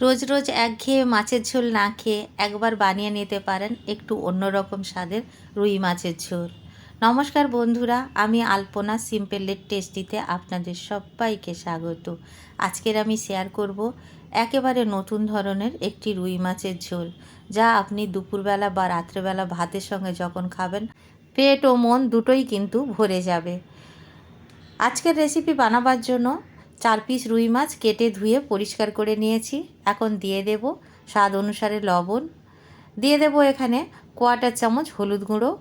রোজ রোজ একঘেয়ে মাছের ঝোল না খেয়ে একবার বানিয়ে নিতে পারেন একটু অন্যরকম স্বাদের রুই মাছের ঝোল। নমস্কার বন্ধুরা, আমি আলপনা সিম্পল এন্ড টেস্টিতে আপনাদের সবাইকে স্বাগত। আজকের আমি শেয়ার করব একেবারে নতুন ধরনের একটি রুই মাছের ঝোল, যা আপনি দুপুরবেলা বা রাত্রেবেলা ভাতের সঙ্গে যখন খাবেন পেট ও মন দুটোই কিন্তু ভরে যাবে। আজকের রেসিপি বানাবার জন্য 4 পিস রুই মাছ কেটে ধুয়ে পরিষ্কার করে নিয়েছি। এখন দিয়ে দেব স্বাদ অনুসারে লবণ, দিয়ে দেব এখানে 1/4 চামচ হলুদ গুঁড়ো,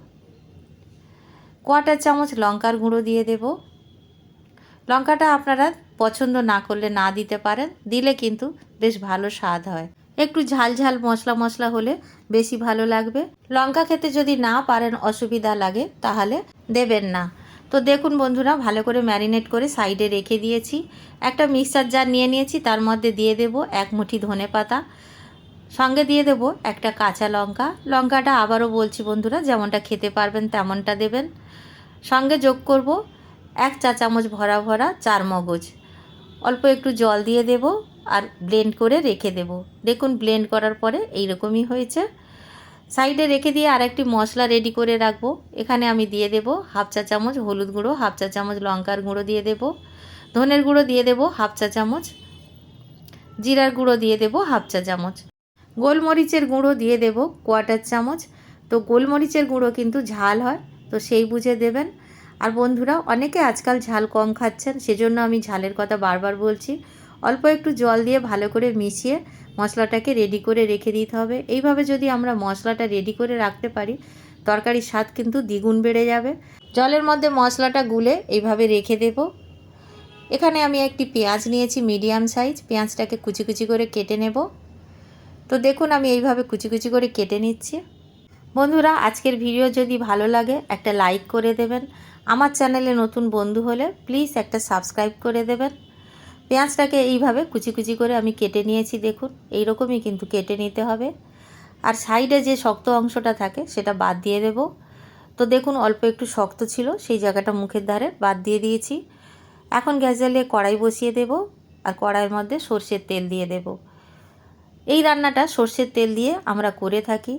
1/4 চামচ লঙ্কার গুঁড়ো দিয়ে দেব। লঙ্কাটা আপনারা পছন্দ না করলে না দিতে পারেন, দিলে কিন্তু বেশ ভালো স্বাদ হয়। একটু ঝাল ঝাল মশলা মশলা হলে বেশি ভালো লাগবে। লঙ্কা খেতে যদি না পারেন, অসুবিধা লাগে, তাহলে দেবেন না। তো দেখুন বন্ধুরা, ভালো করে ম্যারিনেট করে সাইডে রেখে দিয়েছি। একটা মিক্সার জার নিয়ে নিয়েছি, তার মধ্যে দিয়ে দেব 1 মুঠি ধনেপাতা, সঙ্গে দিয়ে দেব একটা কাঁচা লঙ্কা। লঙ্কাটা আবারও বলছি বন্ধুরা, যেমনটা খেতে পারবেন তেমনটা দেবেন। সঙ্গে যোগ করব 1 চা চামচ ভরা ভরা চারমগজ। অল্প একটু জল দিয়ে দেব আর ব্লেন্ড করে রেখে দেব। দেখুন ব্লেন্ড করার পরে এইরকমই হয়েছে। সাইডে রেখে দিয়ে আর একটি মশলা রেডি করে রাখবো। এখানে আমি দিয়ে দেব 1/2 চা চামচ হলুদ গুঁড়ো, 1/2 চা চামচ লঙ্কার গুঁড়ো দিয়ে দেব, ধনের গুঁড়ো দিয়ে দেব 1/2 চা চামচ, জিরার গুঁড়ো দিয়ে দেব 1/2 চা চামচ, গোলমরিচের গুঁড়ো দিয়ে দেব 1/4 চামচ। তো গোলমরিচের গুঁড়ো কিন্তু ঝাল হয়, তো সেই বুঝে দেবেন। আর বন্ধুরা, অনেকে আজকাল ঝাল কম খাচ্ছেন, সেজন্য আমি ঝালের কথা বারবার বলছি। অল্প একটু জল দিয়ে ভালো করে মিশিয়ে মশলাটাকে রেডি করে রেখে দিতে হবে। এইভাবে যদি আমরা মশলাটা রেডি করে রাখতে পারি, তরকারির স্বাদ কিন্তু দ্বিগুণ বেড়ে যাবে। জলের মধ্যে মশলাটা গুলে এইভাবে রেখে দেব। এখানে আমি একটি পেঁয়াজ নিয়েছি মিডিয়াম সাইজ, পেঁয়াজটাকে কুচি কুচি করে কেটে নেব। তো দেখুন আমি এইভাবে কুচি কুচি করে কেটে নিচ্ছি। বন্ধুরা, আজকের ভিডিও যদি ভালো লাগে একটা লাইক করে দেবেন। আমার চ্যানেলে নতুন বন্ধু হলে প্লিজ একটা সাবস্ক্রাইব করে দেবেন। পেঁয়াজটাকে এইভাবে কুচি কুচি করে আমি কেটে নিয়েছি। দেখুন এইরকমই কিন্তু কেটে নিতে হবে। আর সাইডে যে শক্ত অংশটা থাকে সেটা বাদ দিয়ে দেব। তো দেখুন অল্প একটু শক্ত ছিল, সেই জায়গাটা মুখের ধারে বাদ দিয়ে দিয়েছি। এখন গ্যাস জ্বালিয়ে কড়াই বসিয়ে দেব আর কড়াইয়ের মধ্যে সর্ষের তেল দিয়ে দেব। এই রান্নাটা সর্ষের তেল দিয়ে আমরা করে থাকি।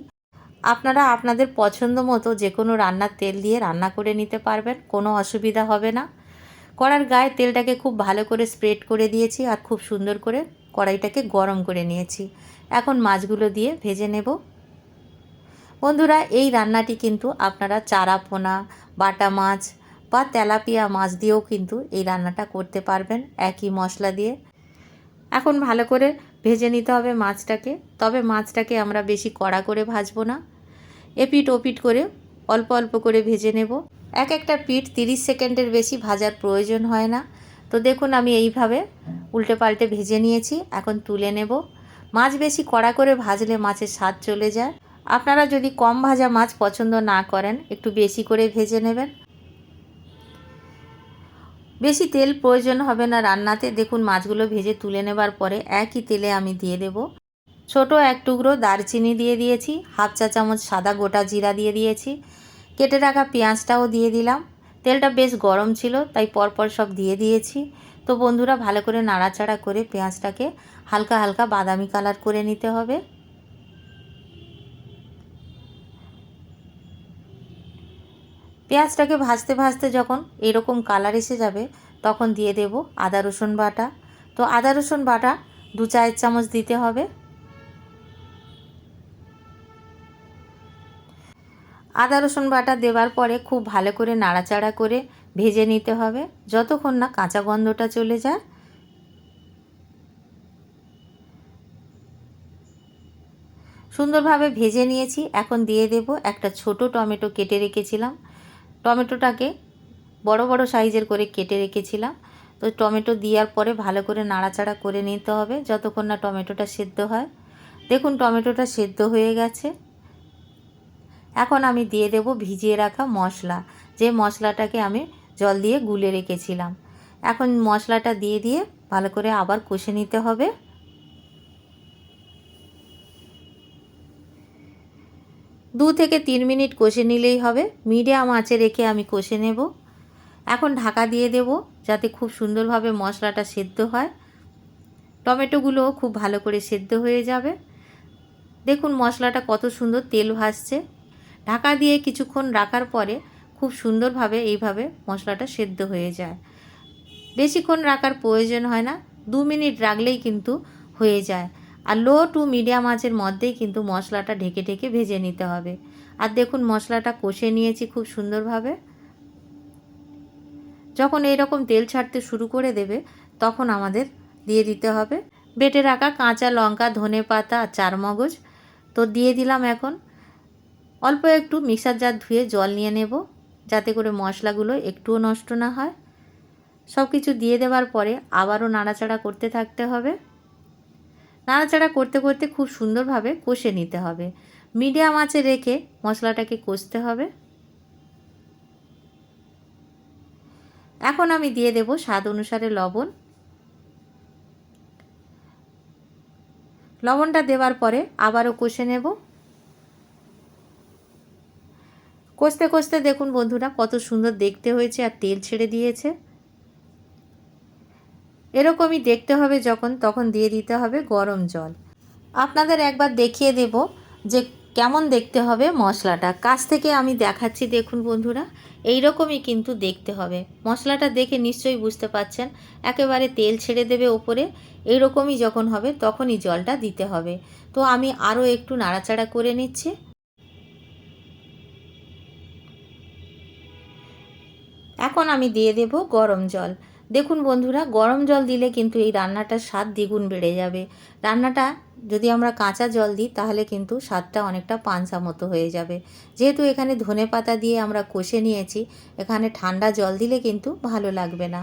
আপনারা আপনাদের পছন্দ মতো যে কোনো রান্নার তেল দিয়ে রান্না করে নিতে পারবেন, কোনো অসুবিধা হবে না। কড়ার গায়ে তেলটাকে খুব ভালো করে স্প্রেড করে দিয়েছি আর খুব সুন্দর করে কড়াইটাকে গরম করে নিয়েছি। এখন মাছগুলো দিয়ে ভেজে নেব। বন্ধুরা, এই রান্নাটি কিন্তু আপনারা চারা পোনা, বাটা মাছ বা তেলাপিয়া মাছ দিয়েও কিন্তু এই রান্নাটা করতে পারবেন একই মশলা দিয়ে। এখন ভালো করে ভেজে নিতে হবে মাছটাকে, তবে মাছটাকে আমরা বেশি কড়া করে ভাজবো না। এপিট ওপিট করে অল্প অল্প করে ভেজে নেব। এক একটা পিঠ 30 সেকেন্ডের বেশি ভাজার প্রয়োজন হয় না। তো দেখুন আমি এইভাবে উল্টে পাল্টে ভেজে নিয়েছি, এখন তুলে নেব। মাছ বেশি কড়া করে ভাজলে মাছের স্বাদ চলে যায়। আপনারা যদি কম ভাজা মাছ পছন্দ না করেন, একটু বেশি করে ভেজে নেবেন। বেশি তেল প্রয়োজন হবে না রান্নাতে। দেখুন মাছগুলো ভেজে তুলে নেবার পরে একই তেলে আমি দিয়ে দেব ছোট এক টুকরো দারচিনি দিয়ে দিয়েছি, 1/2 চা চামচ সাদা গোটা জিরা দিয়ে দিয়েছি, কেটে রাখা পেঁয়াজটাও দিয়ে দিলাম। তেলটা বেশ গরম ছিল, তাই পরপর সব দিয়ে দিয়েছি। তো বন্ধুরা, ভালো করে নাড়াচাড়া করে পেঁয়াজটাকে হালকা হালকা বাদামি কালার করে নিতে হবে। পেঁয়াজটাকে ভাজতে ভাজতে যখন এরকম কালার এসে যাবে, তখন দিয়ে দেব আদা রসুন বাটা। তো আদা রসুন বাটা 2 চায়ের চামচ দিতে হবে। আদা রসুন বাটা দেওয়ার পরে খুব ভালো করে নাড়াচাড়া করে ভেজে নিতে হবে, যতক্ষণ না কাঁচা গন্ধটা চলে যায়। সুন্দরভাবে ভেজে নিয়েছি। এখন দিয়ে দেব একটা ছোট টমেটো কেটে রেখেছিলাম। টমেটোটাকে বড় বড় সাইজের করে কেটে রেখেছিলাম। তো টমেটো দেওয়ার পরে ভালো করে নাড়াচাড়া করে নিতে হবে যতক্ষণ না টমেটোটা সেদ্ধ হয়। দেখুন টমেটোটা সেদ্ধ হয়ে গেছে। এখন আমি দিয়ে দেব ভিজিয়ে রাখা মশলা, যে মশলাটাকে আমি জল দিয়ে গুলে রেখেছিলাম। এখন মশলাটা দিয়ে দিয়ে ভালো করে আবার কষে নিতে হবে। 2 থেকে 3 মিনিট কষে নিলেই হবে। মিডিয়াম আঁচে রেখে আমি কষে নেব। এখন ঢাকা দিয়ে দেব যাতে খুব সুন্দরভাবে মশলাটা সেদ্ধ হয়। টমেটোগুলোও খুব ভালো করে সেদ্ধ হয়ে যাবে। দেখুন মশলাটা কত সুন্দর তেল ভাসছে। ঢাকা দিয়ে কিছুক্ষণ রাখার পরে খুব সুন্দরভাবে এইভাবে মশলাটা সেদ্ধ হয়ে যায়। বেশিক্ষণ রাখার প্রয়োজন হয় না, 2 মিনিট রাখলেই কিন্তু হয়ে যায়। আর লো টু মিডিয়াম আঁচের মধ্যেই কিন্তু মশলাটা ঢেকে ঢেকে ভেজে নিতে হবে। আর দেখুন মশলাটা কষে নিয়েছি খুব সুন্দরভাবে। যখন এইরকম তেল ছাড়তে শুরু করে দেবে তখন আমাদের দিয়ে দিতে হবে বেটে রাখা কাঁচা লঙ্কা, ধনেপাতা আর চারমগজ। তো দিয়ে দিলাম। এখন অল্প একটু মিক্সার জার ধুয়ে জল নিয়ে নেব, যাতে করে মশলাগুলো একটুও নষ্ট না হয়। সব কিছু দিয়ে দেওয়ার পরে আবারও নাড়াচাড়া করতে থাকতে হবে। নাড়াচাড়া করতে করতে খুব সুন্দরভাবে কষে নিতে হবে। মিডিয়াম আঁচে রেখে মশলাটাকে কষতে হবে। এখন আমি দিয়ে দেব স্বাদ অনুসারে লবণ। লবণটা দেওয়ার পরে আবারও কষে নেব। কষতে কষতে দেখুন বন্ধুরা কত সুন্দর দেখতে হয়েছে আর তেল ছেড়ে দিয়েছে। এরকমই দেখতে হবে যখন, তখন দিয়ে দিতে হবে গরম জল। আপনাদের একবার দেখিয়ে দেব যে কেমন দেখতে হবে মশলাটা। কাছ থেকে আমি দেখাচ্ছি, দেখুন বন্ধুরা এইরকমই কিন্তু দেখতে হবে। মশলাটা দেখে নিশ্চয়ই বুঝতে পাচ্ছেন একেবারে তেল ছেড়ে দেবে ওপরে। এইরকমই যখন হবে তখনই জলটা দিতে হবে। তো আমি আরও একটু নাড়াচাড়া করে নিচ্ছি। এখন আমি দিয়ে দেব গরম জল। দেখুন বন্ধুরা গরম জল দিলে কিন্তু এই রান্নাটার স্বাদ দ্বিগুণ বেড়ে যাবে। রান্নাটা যদি আমরা কাঁচা জল দিই তাহলে কিন্তু স্বাদটা অনেকটা পানসা মতো হয়ে যাবে। যেহেতু এখানে ধনেপাতা দিয়ে আমরা কষে নিয়েছি, এখানে ঠান্ডা জল দিলে কিন্তু ভালো লাগবে না।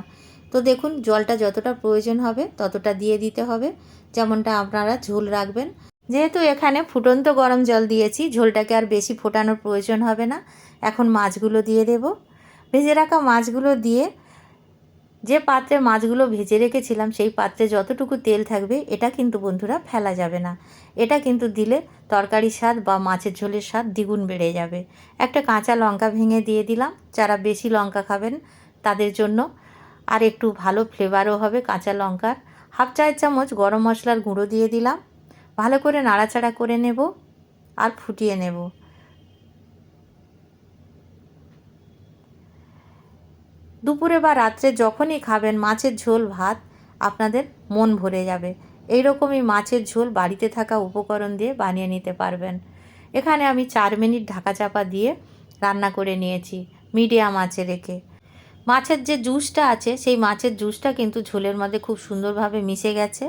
তো দেখুন জলটা যতটা প্রয়োজন হবে ততটা দিয়ে দিতে হবে, যেমনটা আপনারা ঝোল রাখবেন। যেহেতু এখানে ফুটন্ত গরম জল দিয়েছি, ঝোলটাকে আর বেশি ফোটানোর প্রয়োজন হবে না। এখন মাছগুলো দিয়ে দেব। ভেজে রাখা মাছগুলো দিয়ে, যে পাত্রে মাছগুলো ভেজে রেখেছিলাম সেই পাত্রে যতটুকু তেল থাকবে এটা কিন্তু বন্ধুরা ফেলা যাবে না। এটা কিন্তু দিলে তরকারির স্বাদ বা মাছের ঝোলের স্বাদ দ্বিগুণ বেড়ে যাবে। একটা কাঁচা লঙ্কা ভেঙে দিয়ে দিলাম, যারা বেশি লঙ্কা খাবেন তাদের জন্য। আর একটু ভালো ফ্লেভারও হবে কাঁচা লঙ্কার। হাফ চায়ের চামচ গরম মশলার গুঁড়ো দিয়ে দিলাম। ভালো করে নাড়াচাড়া করে নেব আর ফুটিয়ে নেব। দুপুরে বা রাত্রে যখনই খাবেন মাছের ঝোল ভাত আপনাদের মন ভরে যাবে। এই রকমই মাছের ঝোল বাড়িতে থাকা উপকরণ দিয়ে বানিয়ে নিতে পারবেন। এখানে আমি 4 মিনিট ঢাকা চাপা দিয়ে রান্না করে নিয়েছি মিডিয়াম আঁচে রেখে। মাছের যে জুসটা আছে সেই মাছের জুসটা কিন্তু ঝোলের মধ্যে খুব সুন্দরভাবে মিশে গেছে।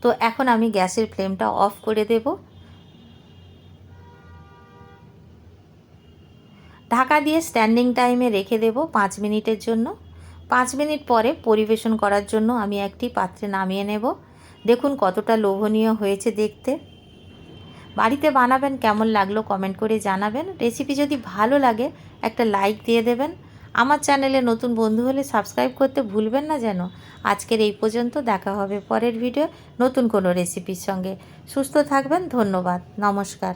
তো এখন আমি গ্যাসের ফ্লেমটা অফ করে দেব। ঢাকা দিয়ে স্ট্যান্ডিং টাইমে রেখে দেব 5 মিনিটের জন্য। 5 মিনিট পরে পরিবেশন করার জন্য আমি একটি পাত্রে নামিয়ে নেব। দেখুন কতটা লোভনীয় হয়েছে দেখতে। বাড়িতে বানাবেন, কেমন লাগলো কমেন্ট করে জানাবেন। রেসিপি যদি ভালো লাগে একটা লাইক দিয়ে দেবেন। আমার চ্যানেলে নতুন বন্ধু হলে সাবস্ক্রাইব করতে ভুলবেন না যেন। আজকের এই পর্যন্ত, দেখা হবে পরের ভিডিও নতুন কোনো রেসিপির সঙ্গে। সুস্থ থাকবেন, ধন্যবাদ, নমস্কার।